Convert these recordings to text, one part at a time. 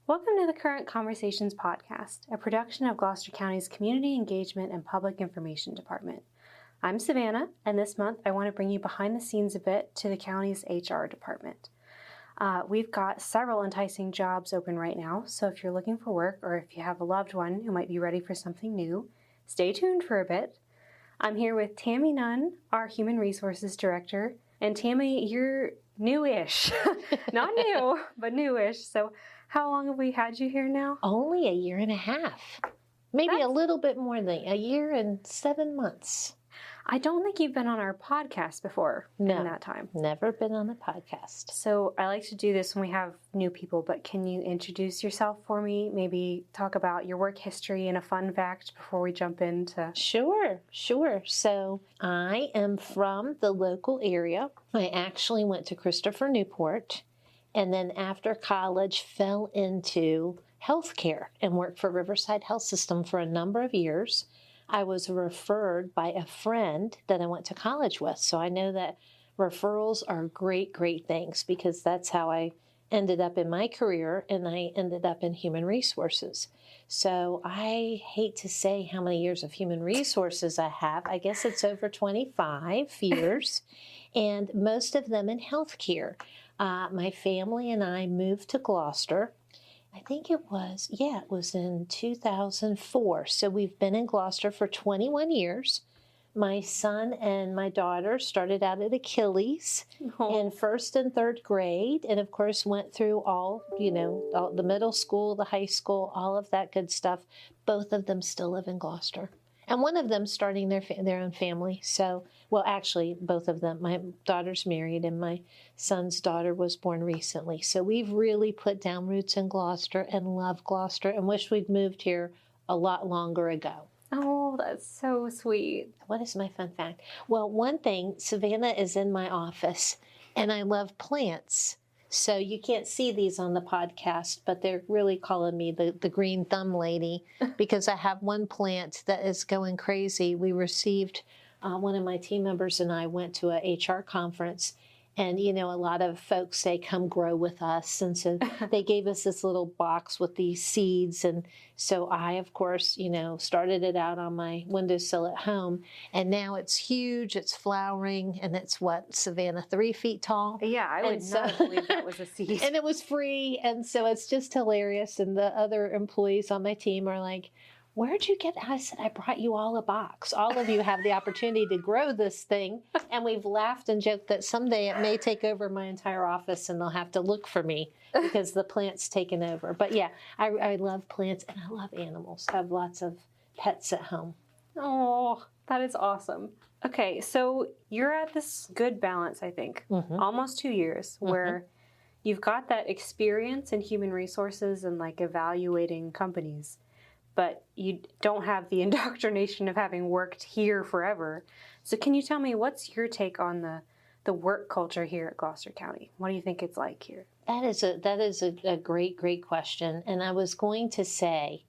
Welcome to the Current Conversations podcast, a production of Gloucester County's Community Engagement and Public Information Department. I'm Savannah, and this month I want to bring you behind the scenes a bit to the county's HR department. We've got several enticing jobs open right now, so if you're looking for work or if you have a loved one who might be ready for something new, stay tuned for a bit. I'm here with Tami Nunn, our Human Resources Director, and Tami, you're newish. Not new, but newish. So how long have we had you here now? Only a year and a half. Maybe a little bit more than a year and 7 months. I don't think you've been on our podcast before in that time. Never been on the podcast. So I like to do this when we have new people, but can you introduce yourself for me? Maybe talk about your work history and a fun fact before we jump into... Sure. So I am from the local area. I actually went to Christopher Newport, and then after college fell into healthcare and worked for Riverside Health System for a number of years. I was referred by a friend that I went to college with. So I know that referrals are great things because that's how I ended up in my career, and I ended up in human resources. So I hate to say how many years of human resources I have. I guess it's over 25 years, and most of them in healthcare. My family and I moved to Gloucester. I think it was in 2004. So we've been in Gloucester for 21 years. My son and my daughter started out at Achilles in first and third grade, and of course went through all the middle school, the high school, all of that good stuff. Both of them still live in Gloucester. And one of them starting their own family. So, well, actually, both of them. My daughter's married, and my son's daughter was born recently. So we've really put down roots in Gloucester and love Gloucester and wish we'd moved here a lot longer ago. Oh, that's so sweet. What is my fun fact? Well, one thing, Savannah is in my office, and I love plants. So you can't see these on the podcast, but they're really calling me the green thumb lady because I have one plant that is going crazy. We received, one of my team members and I went to a HR conference, and, a lot of folks say, come grow with us. And so they gave us this little box with these seeds. And so I, of course, started it out on my windowsill at home. And now it's huge, it's flowering, and it's Savannah, 3 feet tall? Yeah, I would not believe that was a seed. And it was free. And so it's just hilarious. And the other employees on my team are like, where'd you get that? I said, I brought you all a box. All of you have the opportunity to grow this thing. And we've laughed and joked that someday it may take over my entire office and they'll have to look for me because the plant's taken over. But yeah, I love plants and I love animals. I have lots of pets at home. Oh, that is awesome. Okay, so you're at this good balance, I think, almost 2 years, where you've got that experience in human resources and like evaluating companies, but you don't have the indoctrination of having worked here forever. So can you tell me, what's your take on the work culture here at Gloucester County? What do you think it's like here? That is a great question. And I was going to say,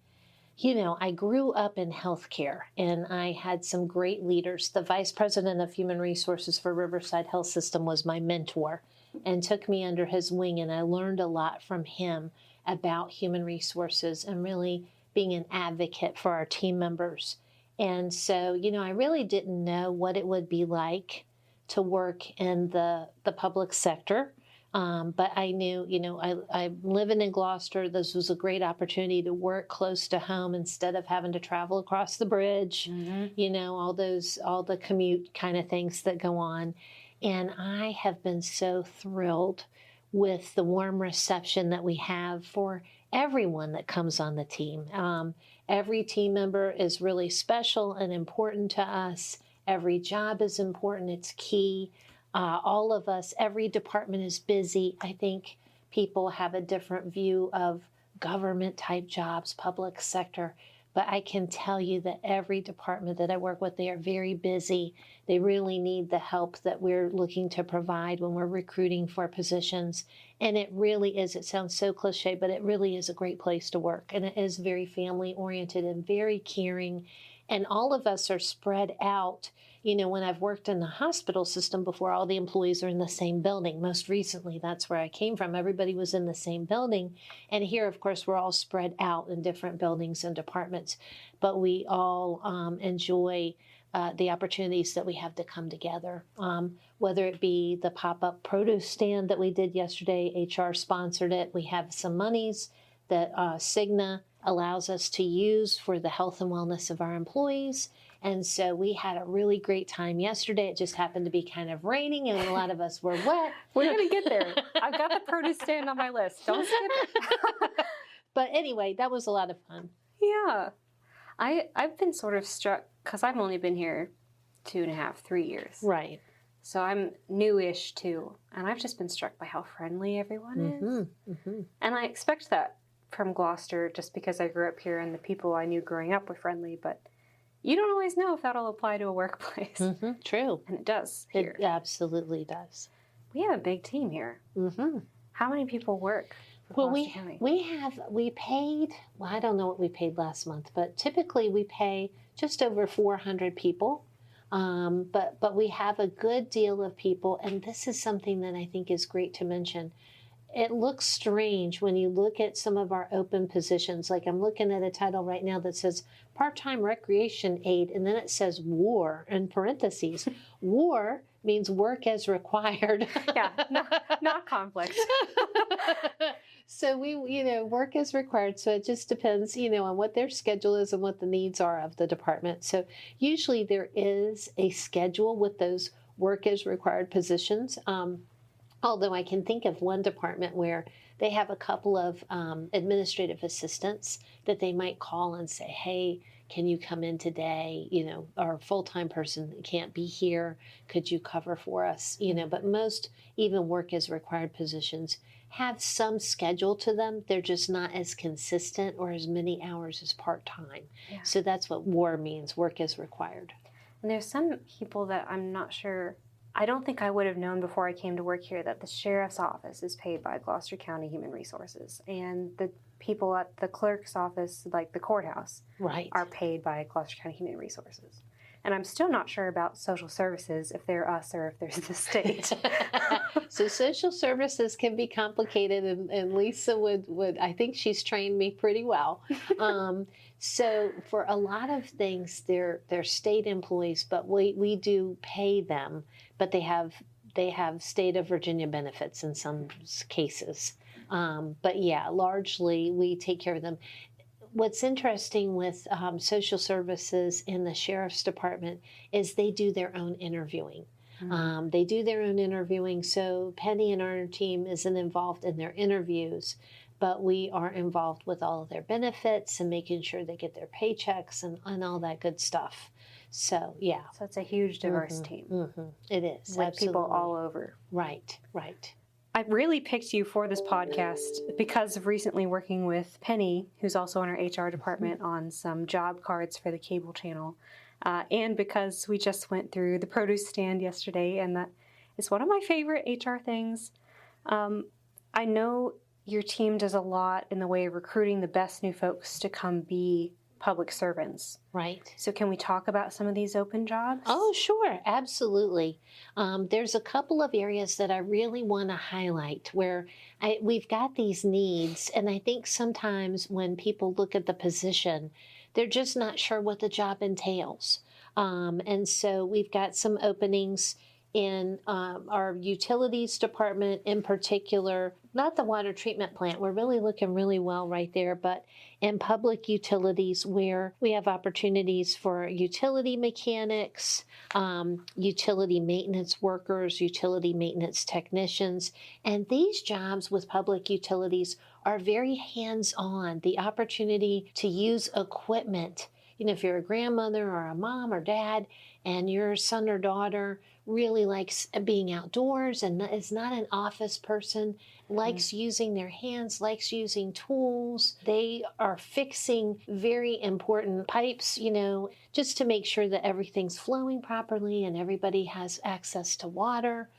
I grew up in healthcare and I had some great leaders. The Vice President of Human Resources for Riverside Health System was my mentor and took me under his wing. And I learned a lot from him about human resources and really being an advocate for our team members. And so, I really didn't know what it would be like to work in the public sector. But I knew, I'm living in Gloucester. This was a great opportunity to work close to home instead of having to travel across the bridge, all the commute kind of things that go on. And I have been so thrilled with the warm reception that we have for everyone that comes on the team. Every team member is really special and important to us. Every job is important. It's key. All of us, every department is busy. I think people have a different view of government type jobs, public sector. But I can tell you that every department that I work with, they are very busy. They really need the help that we're looking to provide when we're recruiting for positions. And it really is, it sounds so cliche, but it really is a great place to work. And it is very family oriented and very caring. And all of us are spread out When I've worked in the hospital system before, all the employees are in the same building. Most recently, that's where I came from. Everybody was in the same building. And here, of course, we're all spread out in different buildings and departments. But we all enjoy the opportunities that we have to come together, whether it be the pop-up produce stand that we did yesterday. HR sponsored it. We have some monies that Cigna allows us to use for the health and wellness of our employees. And so we had a really great time yesterday. It just happened to be kind of raining and a lot of us were wet. We're going to get there. I've got the produce stand on my list. Don't skip it. But anyway, that was a lot of fun. Yeah. I've been sort of struck, because I've only been here 2.5, 3 years. Right. So I'm newish too. And I've just been struck by how friendly everyone is. Mm-hmm. And I expect that from Gloucester just because I grew up here and the people I knew growing up were friendly. But you don't always know if that'll apply to a workplace. Mm-hmm. True. And it does here. It absolutely does. We have a big team here. Mm-hmm. How many people work? Well, we paid, I don't know what we paid last month, but typically we pay just over 400 people. But we have a good deal of people, and this is something that I think is great to mention. It looks strange when you look at some of our open positions. Like I'm looking at a title right now that says part-time recreation aide, and then it says WAR in parentheses. WAR means work as required. Yeah, not conflict. So we, work as required. So it just depends, on what their schedule is and what the needs are of the department. So usually there is a schedule with those work as required positions. Although I can think of one department where they have a couple of administrative assistants that they might call and say, hey, can you come in today? Our full-time person can't be here. Could you cover for us? But most even work as required positions have some schedule to them. They're just not as consistent or as many hours as part-time. Yeah. So that's what WAR means, work as required. And there's some people that I'm not sure, I don't think I would have known before I came to work here that the sheriff's office is paid by Gloucester County Human Resources, and the people at the clerk's office, like the courthouse, right, are paid by Gloucester County Human Resources. And I'm still not sure about social services, if they're us or if there's the state. So social services can be complicated, and Lisa would I think she's trained me pretty well. So for a lot of things, they're state employees, but we do pay them, but they have state of Virginia benefits in some cases. But yeah, largely we take care of them. What's interesting with social services in the sheriff's department is they do their own interviewing. Mm-hmm. They do their own interviewing, so Penny and our team isn't involved in their interviews, but we are involved with all of their benefits and making sure they get their paychecks and all that good stuff. So, yeah. So it's a huge, diverse team. Mm-hmm. It is. With people all over. Right. I really picked you for this podcast because of recently working with Penny, who's also in our HR department, on some job cards for the cable channel. And because we just went through the produce stand yesterday, and that is one of my favorite HR things. I know your team does a lot in the way of recruiting the best new folks to come be public servants. Right. So can we talk about some of these open jobs? Oh, sure. Absolutely. There's a couple of areas that I really want to highlight where we've got these needs. And I think sometimes when people look at the position, they're just not sure what the job entails. And so we've got some openings in our utilities department in particular, not the water treatment plant. We're really looking really well right there, but in public utilities where we have opportunities for utility mechanics, utility maintenance workers, utility maintenance technicians. And these jobs with public utilities are very hands-on. The opportunity to use equipment. If you're a grandmother or a mom or dad and your son or daughter really likes being outdoors and is not an office person, likes using their hands, likes using tools. They are fixing very important pipes, just to make sure that everything's flowing properly and everybody has access to water.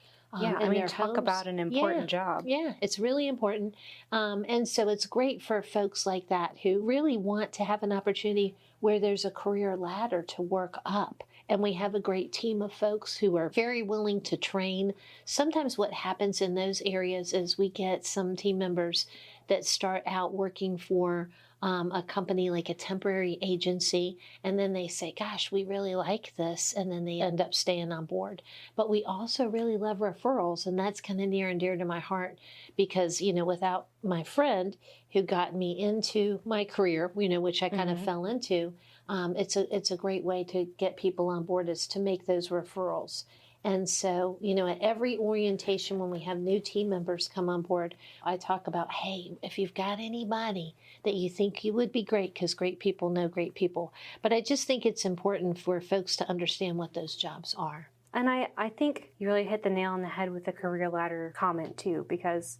Talk about an important job. Yeah, it's really important. And so it's great for folks like that who really want to have an opportunity where there's a career ladder to work up and we have a great team of folks who are very willing to train. Sometimes what happens in those areas is we get some team members that start out working for a company like a temporary agency, and then they say, gosh, we really like this, and then they end up staying on board. But we also really love referrals, and that's kind of near and dear to my heart because, without my friend who got me into my career, which I kind of fell into, it's a great way to get people on board is to make those referrals. And so, at every orientation when we have new team members come on board, I talk about, hey, if you've got anybody that you think you would be great, because great people know great people. But I just think it's important for folks to understand what those jobs are. And I think you really hit the nail on the head with the career ladder comment too, because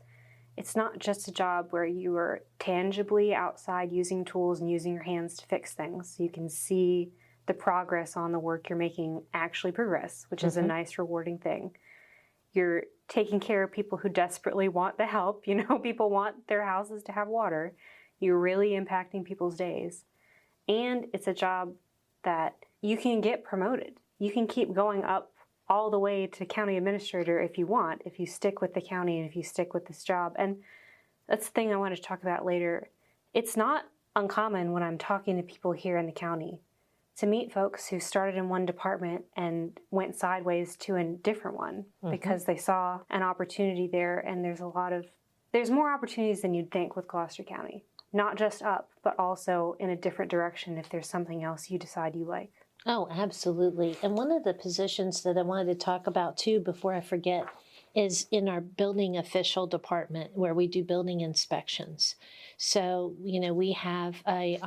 it's not just a job where you are tangibly outside using tools and using your hands to fix things. You can see the progress on the work you're making actually progress, which is a nice, rewarding thing. You're taking care of people who desperately want the help. People want their houses to have water. You're really impacting people's days. And it's a job that you can get promoted. You can keep going up all the way to county administrator if you want, if you stick with the county and if you stick with this job. And that's the thing I want to talk about later. It's not uncommon when I'm talking to people here in the county to meet folks who started in one department and went sideways to a different one because they saw an opportunity there. And there's more opportunities than you'd think with Gloucester County, not just up, but also in a different direction if there's something else you decide you like. Oh, absolutely. And one of the positions that I wanted to talk about too, before I forget, is in our building official department where we do building inspections. So, we have a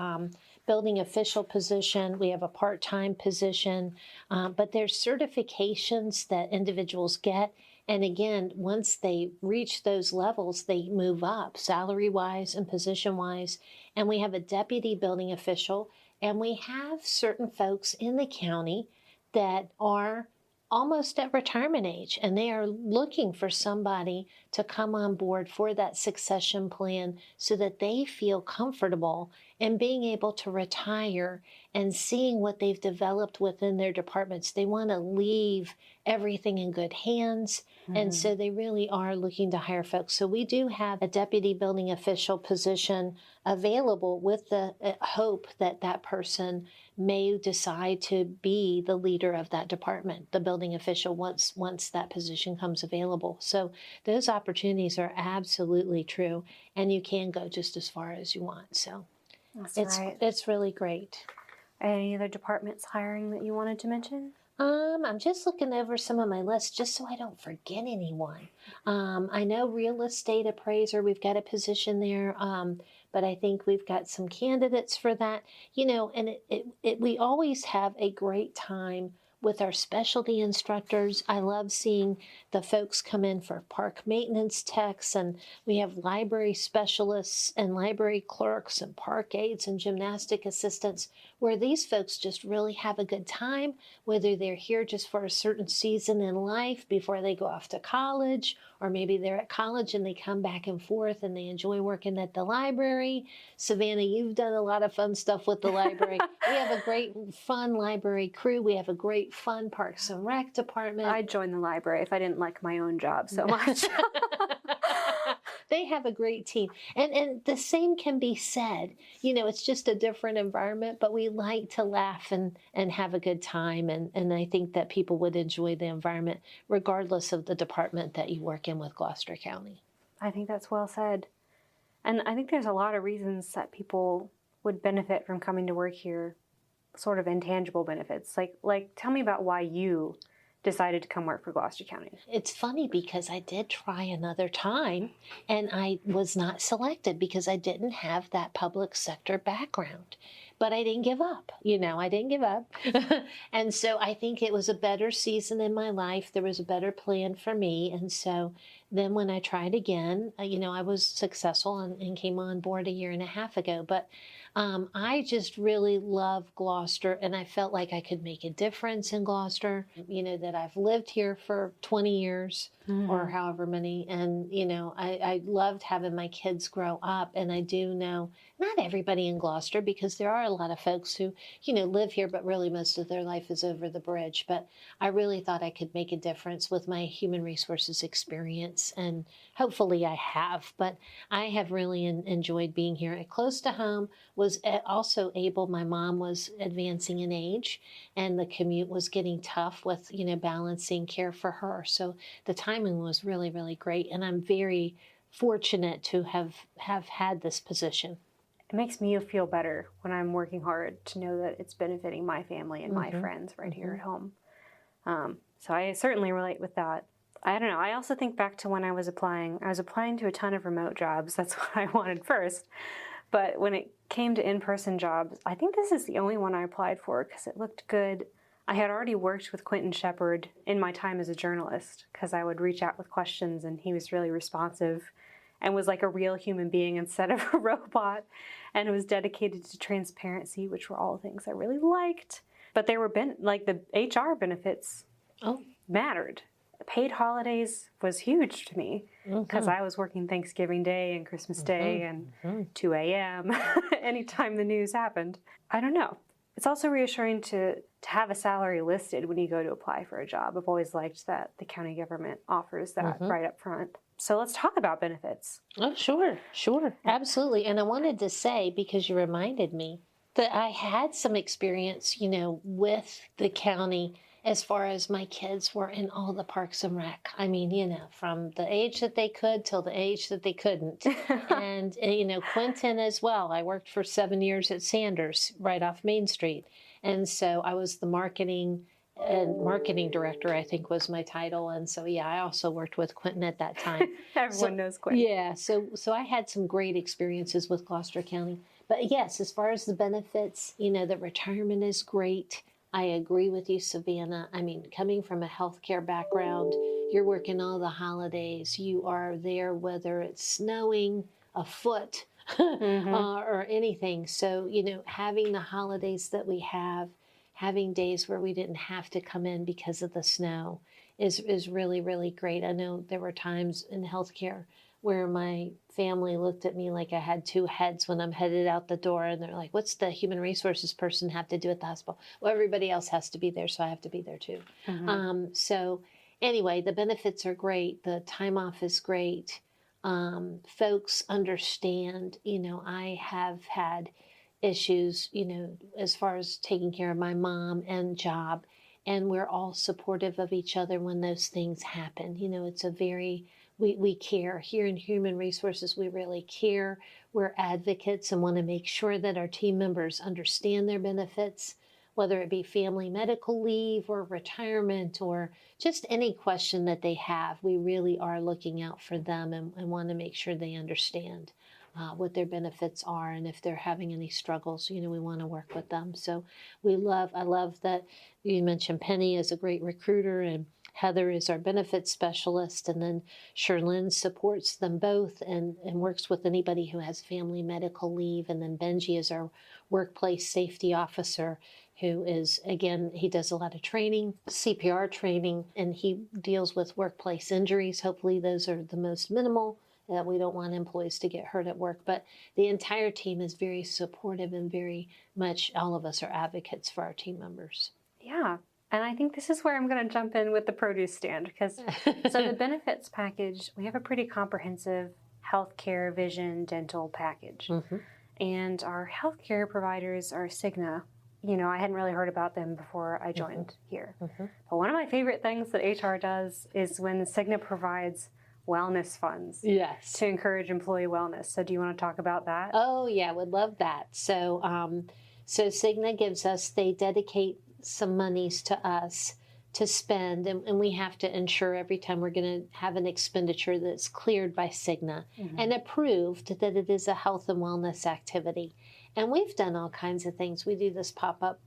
building official position, we have a part-time position, but there's certifications that individuals get. And again, once they reach those levels, they move up salary-wise and position-wise. And we have a deputy building official, and we have certain folks in the county that are almost at retirement age, and they are looking for somebody to come on board for that succession plan so that they feel comfortable in being able to retire and seeing what they've developed within their departments. They want to leave everything in good hands, and so they really are looking to hire folks. So we do have a deputy building official position available with the hope that that person may decide to be the leader of that department, the building official, once that position comes available. So those opportunities are absolutely true, and you can go just as far as you want. So it's really great. Any other departments hiring that you wanted to mention? I'm just looking over some of my lists just so I don't forget anyone. I know real estate appraiser, we've got a position there, but I think we've got some candidates for that. And we always have a great time with our specialty instructors. I love seeing the folks come in for park maintenance techs, and we have library specialists and library clerks and park aides and gymnastic assistants, where these folks just really have a good time, whether they're here just for a certain season in life before they go off to college, or maybe they're at college and they come back and forth and they enjoy working at the library. Savannah, you've done a lot of fun stuff with the library. We have a great, fun library crew. We have a great, fun Parks and Rec department. I'd join the library if I didn't like my own job so much. They have a great team. And the same can be said. It's just a different environment, but we like to laugh and have a good time. And I think that people would enjoy the environment regardless of the department that you work in with Gloucester County. I think that's well said. And I think there's a lot of reasons that people would benefit from coming to work here, sort of intangible benefits. Like tell me about why you decided to come work for Gloucester County. It's funny because I did try another time and I was not selected because I didn't have that public sector background. But I didn't give up. I didn't give up. And so I think it was a better season in my life. There was a better plan for me. And so then when I tried again, I was successful and came on board a year and a half ago. But I just really love Gloucester, and I felt like I could make a difference in Gloucester. That I've lived here for 20 years or however many. And, I loved having my kids grow up. And I do know not everybody in Gloucester, because there are a lot of folks who, live here, but really most of their life is over the bridge. But I really thought I could make a difference with my human resources experience. And hopefully I have. But I have really enjoyed being here. Close to home, was also able, my mom was advancing in age, and the commute was getting tough with, balancing care for her. So the timing was really, really great. And I'm very fortunate to have had this position. It makes me feel better when I'm working hard to know that it's benefiting my family and my friends right here at home. So I certainly relate with that. I don't know. I also think back to when I was applying to a ton of remote jobs. That's what I wanted first. But when it came to in-person jobs, I think this is the only one I applied for because it looked good. I had already worked with Quentin Shepard in my time as a journalist, because I would reach out with questions and he was really responsive and was like a real human being instead of a robot, and was dedicated to transparency, which were all things I really liked. But there were the HR benefits mattered. Paid holidays was huge to me because I was working Thanksgiving Day and Christmas Day and 2 a.m. anytime the news happened. I don't know. It's also reassuring to have a salary listed when you go to apply for a job. I've always liked that the county government offers that right up front. So let's talk about benefits. Oh, sure. Absolutely. And I wanted to say, because you reminded me, that I had some experience, with the county as far as my kids were in all the parks and rec. I mean, from the age that they could till the age that they couldn't. And, Quentin as well. I worked for 7 years at Sanders right off Main Street. And so I was the marketing director, I think was my title. And so, I also worked with Quentin at that time. Everyone knows Quentin. Yeah. So I had some great experiences with Gloucester County. But yes, as far as the benefits, the retirement is great. I agree with you, Savannah. I mean, coming from a healthcare background, you're working all the holidays. You are there whether it's snowing, a foot, or anything. So, having the holidays that we have, having days where we didn't have to come in because of the snow is really, really great. I know there were times in healthcare where my family looked at me like I had two heads when I'm headed out the door, and they're like, what's the human resources person have to do at the hospital? Well, everybody else has to be there, so I have to be there too. So anyway, the benefits are great. The time off is great. Folks understand, I have had issues, as far as taking care of my mom and job, and we're all supportive of each other when those things happen. It's a very, we care. Here in Human Resources, we really care. We're advocates and want to make sure that our team members understand their benefits, whether it be family medical leave or retirement or just any question that they have. We really are looking out for them and want to make sure they understand what their benefits are, and if they're having any struggles, we want to work with them. So I love that you mentioned Penny is a great recruiter, and Heather is our benefits specialist, and then Sherlyn supports them both and works with anybody who has family medical leave, and then Benji is our workplace safety officer, who is, again, he does a lot of training, CPR training, and he deals with workplace injuries. Hopefully those are the most minimal. We don't want employees to get hurt at work, but the entire team is very supportive, and very much all of us are advocates for our team members. Yeah. And I think this is where I'm going to jump in with the produce stand, because so the benefits package, we have a pretty comprehensive healthcare, vision, dental package. And our healthcare providers are Cigna. I hadn't really heard about them before I joined here. But one of my favorite things that HR does is when Cigna provides wellness funds to encourage employee wellness. So do you want to talk about that? Oh, yeah, would love that. So Cigna gives us, they dedicate some monies to us to spend, and we have to ensure every time we're going to have an expenditure that's cleared by Cigna and approved that it is a health and wellness activity. And we've done all kinds of things. We do this pop-up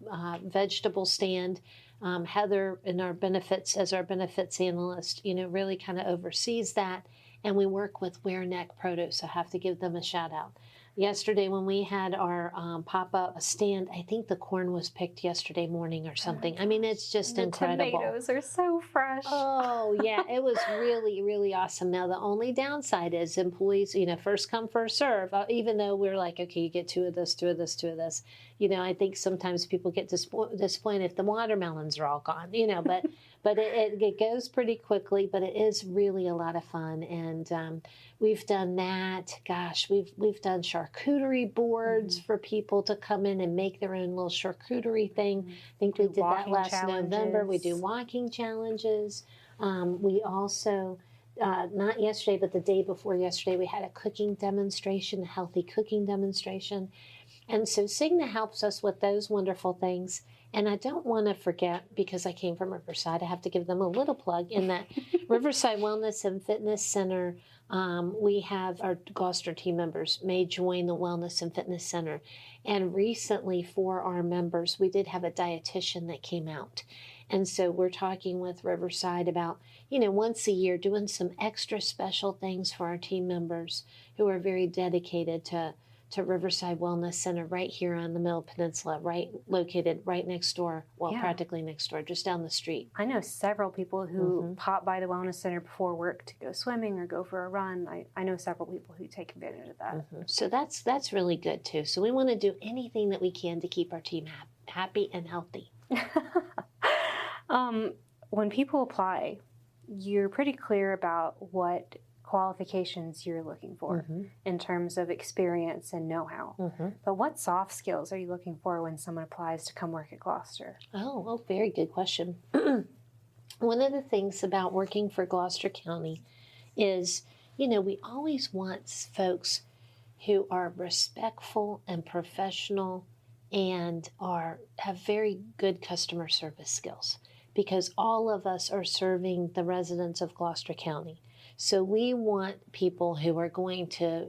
vegetable stand Heather, in our benefits, as our benefits analyst, really kind of oversees that. And we work with Ware Neck Produce. I have to give them a shout out. Yesterday, when we had our pop-up stand, I think the corn was picked yesterday morning or something. I mean, it's just incredible. The tomatoes are so fresh. Oh, yeah. It was really, really awesome. Now, the only downside is employees, first come, first serve. Even though we're like, okay, you get 2 of this, 2 of this, 2 of this. I think sometimes people get disappointed if the watermelons are all gone, but it goes pretty quickly, but it is really a lot of fun. And we've done that. Gosh, we've done charcuterie boards for people to come in and make their own little charcuterie thing. I think we did that last November. We do walking challenges. We also, not yesterday, but the day before yesterday, we had a cooking demonstration, a healthy cooking demonstration. And so Cigna helps us with those wonderful things. And I don't want to forget, because I came from Riverside, I have to give them a little plug in that Riverside Wellness and Fitness Center. We have our Gloucester team members may join the Wellness and Fitness Center. And recently for our members, we did have a dietitian that came out. And so we're talking with Riverside about, once a year doing some extra special things for our team members who are very dedicated to Riverside Wellness Center right here on the Middle Peninsula, located right next door, practically next door, just down the street. I know several people who pop by the Wellness Center before work to go swimming or go for a run. I know several people who take advantage of that. So that's really good too. So we want to do anything that we can to keep our team happy and healthy. When people apply, you're pretty clear about what qualifications you're looking for in terms of experience and know-how. But what soft skills are you looking for when someone applies to come work at Gloucester? Oh, very good question. One of the things about working for Gloucester County is, we always want folks who are respectful and professional and have very good customer service skills, because all of us are serving the residents of Gloucester County. So we want people who are going to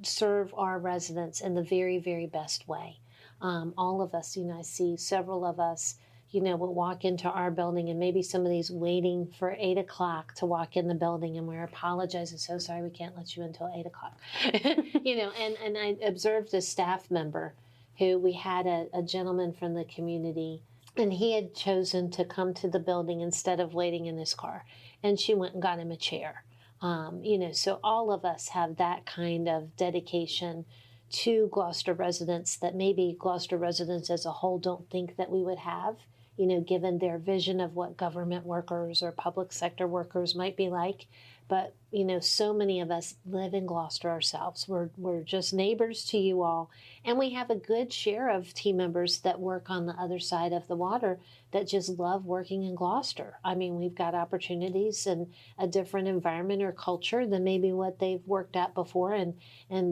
serve our residents in the very, very best way. All of us, I see several of us, will walk into our building, and maybe somebody's waiting for 8 o'clock to walk in the building, and we're apologizing, so sorry, we can't let you until 8 o'clock. And I observed a staff member who we had a gentleman from the community, and he had chosen to come to the building instead of waiting in his car. And she went and got him a chair. So all of us have that kind of dedication to Gloucester residents that maybe Gloucester residents as a whole don't think that we would have, given their vision of what government workers or public sector workers might be like. But, so many of us live in Gloucester ourselves. We're just neighbors to you all. And we have a good share of team members that work on the other side of the water that just love working in Gloucester. I mean, we've got opportunities and a different environment or culture than maybe what they've worked at before. And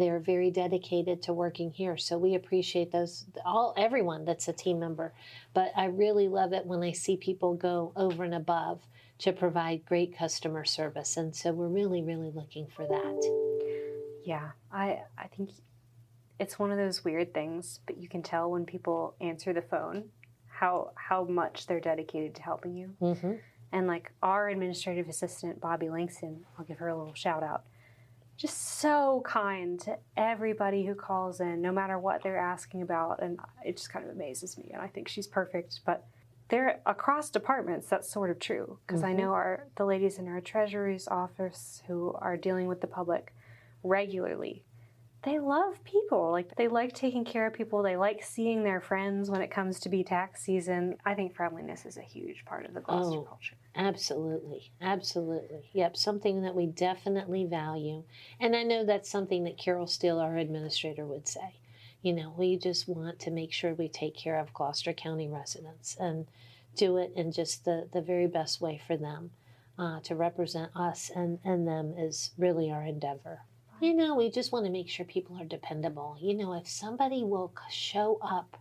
they're very dedicated to working here. So we appreciate everyone that's a team member. But I really love it when I see people go over and above to provide great customer service. And so we're really, really looking for that. Yeah, I think it's one of those weird things, but you can tell when people answer the phone how much they're dedicated to helping you. And like our administrative assistant, Bobby Langston, I'll give her a little shout out, just so kind to everybody who calls in, no matter what they're asking about. And it just kind of amazes me. And I think she's perfect, but they're across departments, that's sort of true, because I know the ladies in our treasurer's office who are dealing with the public regularly, they love people. Like, they like taking care of people. They like seeing their friends when it comes to be tax season. I think friendliness is a huge part of the Gloucester culture. Absolutely. Absolutely. Yep. Something that we definitely value. And I know that's something that Carol Steele, our administrator, would say. We just want to make sure we take care of Gloucester County residents and do it in just the very best way for them. To represent us and them is really our endeavor. We just want to make sure people are dependable. If somebody will show up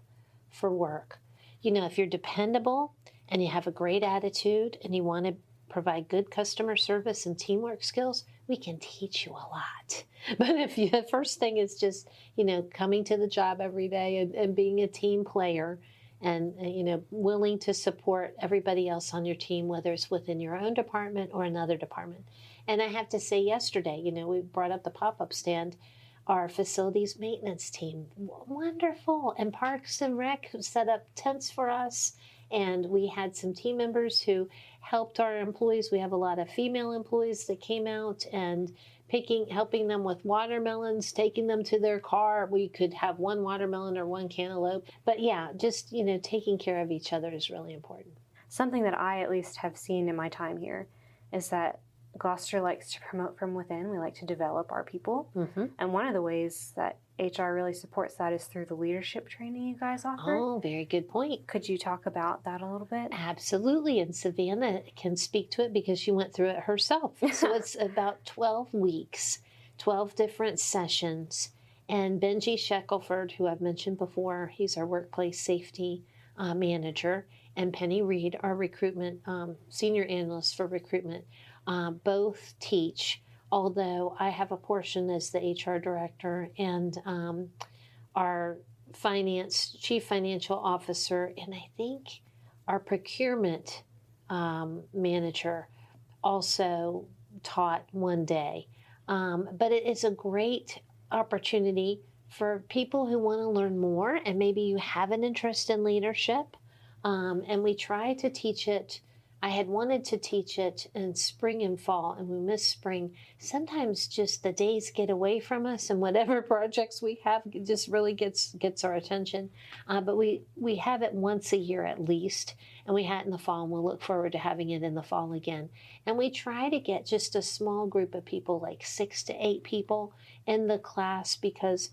for work, if you're dependable and you have a great attitude and you want to provide good customer service and teamwork skills, we can teach you a lot. But if the first thing is just, coming to the job every day and being a team player and willing to support everybody else on your team, whether it's within your own department or another department. And I have to say, yesterday, we brought up the pop-up stand. Our facilities maintenance team, wonderful, and Parks and Rec set up tents for us. And we had some team members who helped our employees. We have a lot of female employees that came out and helping them with watermelons, taking them to their car. We could have one watermelon or one cantaloupe. But yeah, just, taking care of each other is really important. Something that I at least have seen in my time here is that Gloucester likes to promote from within. We like to develop our people. Mm-hmm. And one of the ways that HR really supports that is through the leadership training you guys offer. Oh, very good point. Could you talk about that a little bit? Absolutely. And Savannah can speak to it because she went through it herself. So it's about 12 weeks, 12 different sessions. And Benji Shackelford, who I've mentioned before, he's our workplace safety manager, and Penny Reed, our recruitment senior analyst for recruitment, both teach, although I have a portion as the HR director, and our chief financial officer, and I think our procurement manager also taught one day. But it is a great opportunity for people who want to learn more, and maybe you have an interest in leadership. And we try to teach it. I had wanted to teach it in spring and fall, and we miss spring. Sometimes just the days get away from us, and whatever projects we have just really gets our attention. But we have it once a year at least, and we had it in the fall, and we'll look forward to having it in the fall again. And we try to get just a small group of people, like 6 to 8 people in the class, because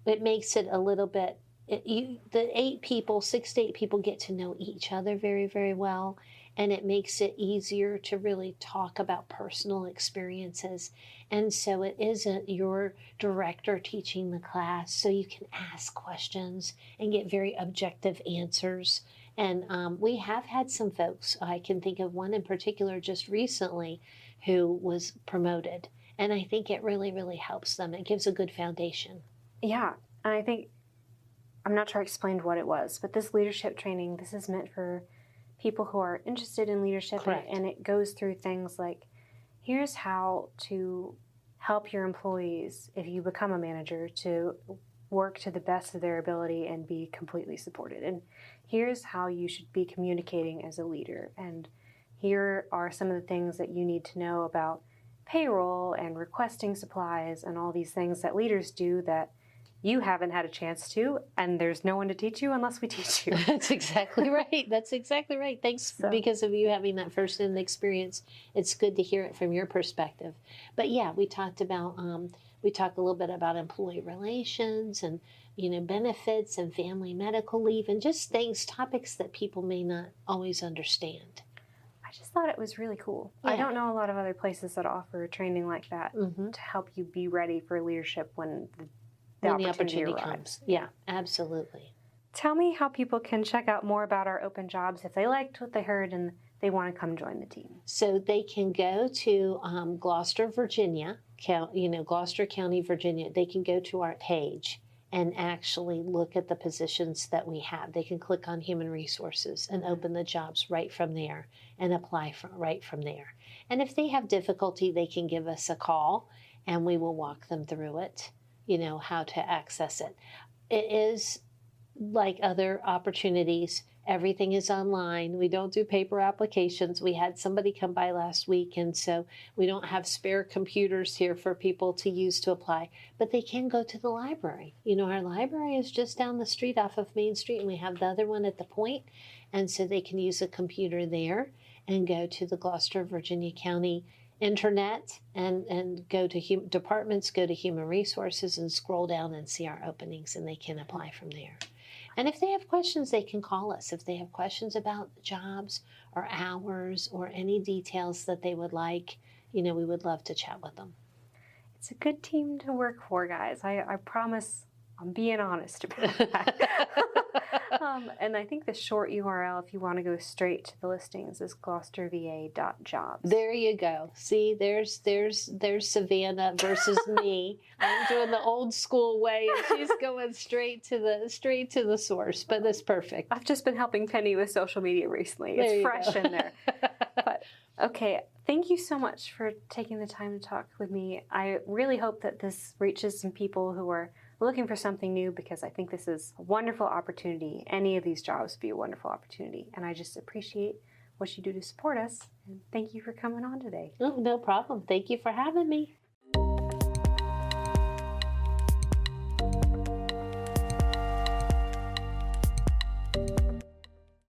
it makes it a little bit, the 6 to 8 people get to know each other very, very well. And it makes it easier to really talk about personal experiences. And so it isn't your director teaching the class, so you can ask questions and get very objective answers. And we have had some folks, I can think of one in particular just recently, who was promoted. And I think it really, really helps them. It gives a good foundation. Yeah, and I think, I'm not sure I explained what it was, but this leadership training, this is meant for people who are interested in leadership, and it goes through things like, here's how to help your employees, if you become a manager, to work to the best of their ability and be completely supported. And here's how you should be communicating as a leader. And here are some of the things that you need to know about payroll and requesting supplies and all these things that leaders do that you haven't had a chance to, and there's no one to teach you unless we teach you. That's exactly right. That's exactly right. Thanks, because of you having that first-hand experience. It's good to hear it from your perspective. But yeah, we talked a little bit about employee relations and, benefits and family medical leave and just topics that people may not always understand. I just thought it was really cool. Yeah. I don't know a lot of other places that offer training like that to help you be ready for leadership when the opportunity comes. Yeah, absolutely. Tell me how people can check out more about our open jobs if they liked what they heard and they want to come join the team. So they can go to Gloucester, Virginia, Gloucester County, Virginia. They can go to our page and actually look at the positions that we have. They can click on Human Resources and open the jobs right from there and apply right from there. And if they have difficulty, they can give us a call and we will walk them through it. How to access it. It is like other opportunities. Everything is online. We don't do paper applications. We had somebody come by last week, and so we don't have spare computers here for people to use to apply, but they can go to the library. Our library is just down the street off of Main Street, and we have the other one at the Point, and so they can use a computer there and go to the Gloucester, Virginia County internet and go to departments, go to Human Resources and scroll down and see our openings, and they can apply from there. And if they have questions, they can call us. If they have questions about jobs or hours or any details that they would like, we would love to chat with them. It's a good team to work for, guys. I promise I'm being honest about that. And I think the short URL, if you want to go straight to the listings, is gloucesterva.jobs. There you go. See, there's Savannah versus me. I'm doing the old school way, and she's going straight to the source. But that's perfect. I've just been helping Penny with social media recently. There It's you fresh go. in there. But okay, thank you so much for taking the time to talk with me. I really hope that this reaches some people who are looking for something new, because I think this is a wonderful opportunity. Any of these jobs would be a wonderful opportunity. And I just appreciate what you do to support us. And thank you for coming on today. Oh, no problem. Thank you for having me.